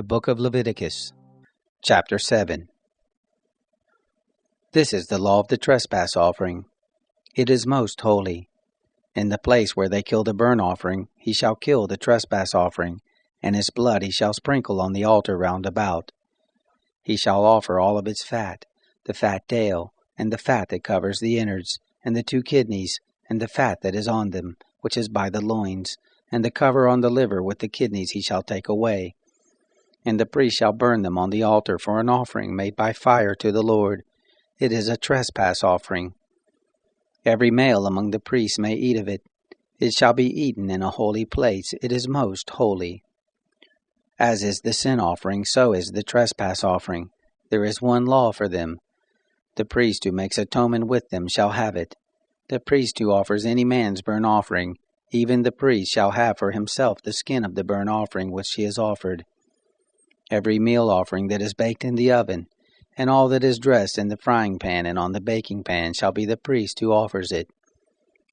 The Book of Leviticus, Chapter 7. This is the law of the trespass offering. It is most holy. In the place where they kill the burnt offering, he shall kill the trespass offering, and his blood he shall sprinkle on the altar round about. He shall offer all of its fat, the fat tail, and the fat that covers the innards, and the 2 kidneys, and the fat that is on them, which is by the loins, and the cover on the liver with the kidneys he shall take away. And the priest shall burn them on the altar for an offering made by fire to the Lord. It is a trespass offering. Every male among the priests may eat of it. It shall be eaten in a holy place. It is most holy. As is the sin offering, so is the trespass offering. There is one law for them. The priest who makes atonement with them shall have it. The priest who offers any man's burnt offering, even the priest shall have for himself the skin of the burnt offering which he has offered. Every meal offering that is baked in the oven, and all that is dressed in the frying pan and on the baking pan shall be the priest who offers it.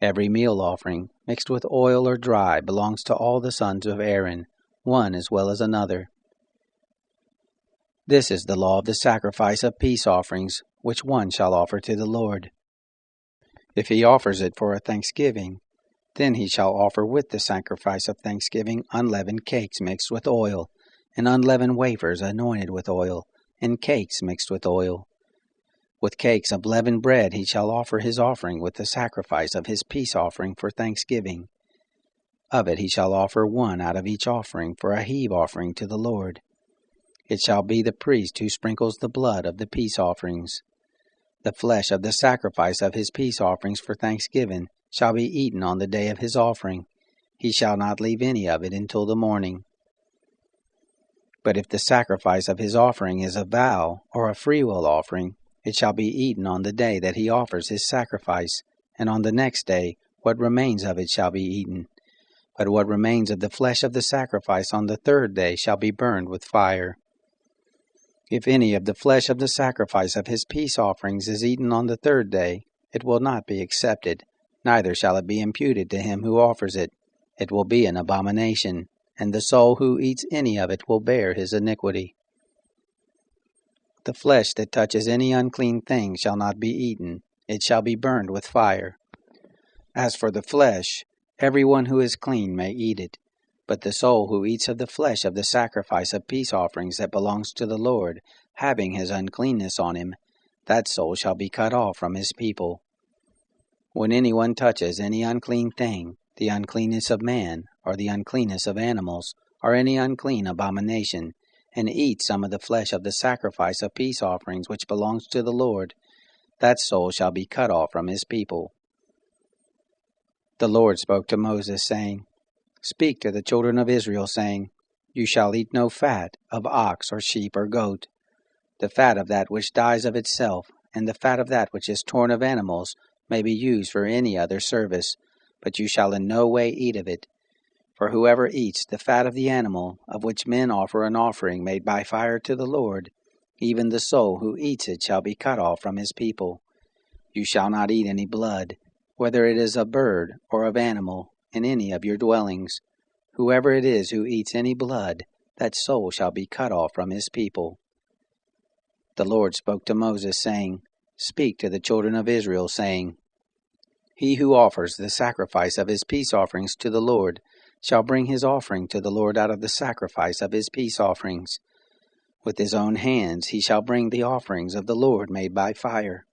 Every meal offering, mixed with oil or dry, belongs to all the sons of Aaron, one as well as another. This is the law of the sacrifice of peace offerings, which one shall offer to the Lord. If he offers it for a thanksgiving, then he shall offer with the sacrifice of thanksgiving unleavened cakes mixed with oil, and unleavened wafers anointed with oil, and cakes mixed with oil. With cakes of leavened bread he shall offer his offering with the sacrifice of his peace offering for thanksgiving. Of it he shall offer one out of each offering for a heave offering to the Lord. It shall be the priest who sprinkles the blood of the peace offerings. The flesh of the sacrifice of his peace offerings for thanksgiving shall be eaten on the day of his offering. He shall not leave any of it until the morning. But if the sacrifice of his offering is a vow or a freewill offering, it shall be eaten on the day that he offers his sacrifice, and on the next day what remains of it shall be eaten. But what remains of the flesh of the sacrifice on the 3rd day shall be burned with fire. If any of the flesh of the sacrifice of his peace offerings is eaten on the 3rd day, it will not be accepted, neither shall it be imputed to him who offers it. It will be an abomination, and the soul who eats any of it will bear his iniquity. The flesh that touches any unclean thing shall not be eaten, it shall be burned with fire. As for the flesh, everyone who is clean may eat it, but the soul who eats of the flesh of the sacrifice of peace offerings that belongs to the Lord, having his uncleanness on him, that soul shall be cut off from his people. When anyone touches any unclean thing, the uncleanness of man, or the uncleanness of animals, or any unclean abomination, and eat some of the flesh of the sacrifice of peace offerings which belongs to the Lord, that soul shall be cut off from his people. The Lord spoke to Moses, saying, Speak to the children of Israel, saying, You shall eat no fat of ox or sheep or goat. The fat of that which dies of itself, and the fat of that which is torn of animals, may be used for any other service, but you shall in no way eat of it. For whoever eats the fat of the animal, of which men offer an offering made by fire to the Lord, even the soul who eats it shall be cut off from his people. You shall not eat any blood, whether it is of bird or of animal, in any of your dwellings. Whoever it is who eats any blood, that soul shall be cut off from his people. The Lord spoke to Moses, saying, Speak to the children of Israel, saying, He who offers the sacrifice of his peace offerings to the Lord shall bring his offering to the Lord out of the sacrifice of his peace offerings. With his own hands he shall bring the offerings of the Lord made by fire.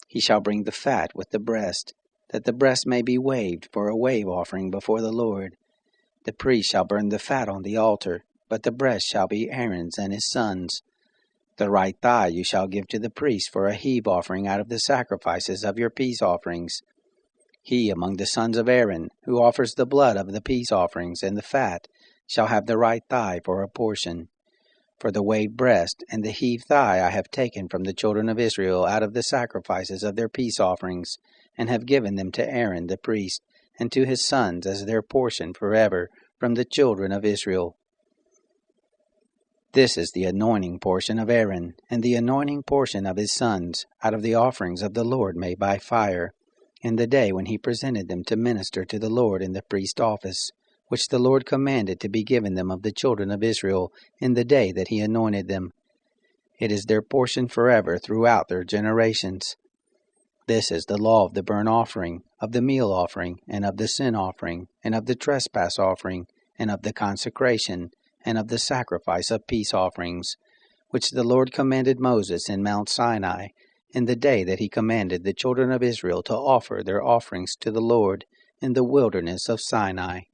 He shall bring the fat with the breast, that the breast may be waved for a wave offering before the Lord. The priest shall burn the fat on the altar, but the breast shall be Aaron's and his sons'. The right thigh you shall give to the priest for a heave offering out of the sacrifices of your peace offerings. He among the sons of Aaron, who offers the blood of the peace offerings and the fat, shall have the right thigh for a portion. For the waved breast and the heaved thigh I have taken from the children of Israel out of the sacrifices of their peace offerings, and have given them to Aaron the priest, and to his sons as their portion forever from the children of Israel. This is the anointing portion of Aaron, and the anointing portion of his sons, out of the offerings of the Lord made by fire, in the day when he presented them to minister to the Lord in the priest office, which the Lord commanded to be given them of the children of Israel in the day that he anointed them. It is their portion forever throughout their generations. This is the law of the burnt offering, of the meal offering, and of the sin offering, and of the trespass offering, and of the consecration, and of the sacrifice of peace offerings, which the Lord commanded Moses in Mount Sinai, in the day that he commanded the children of Israel to offer their offerings to the Lord in the wilderness of Sinai.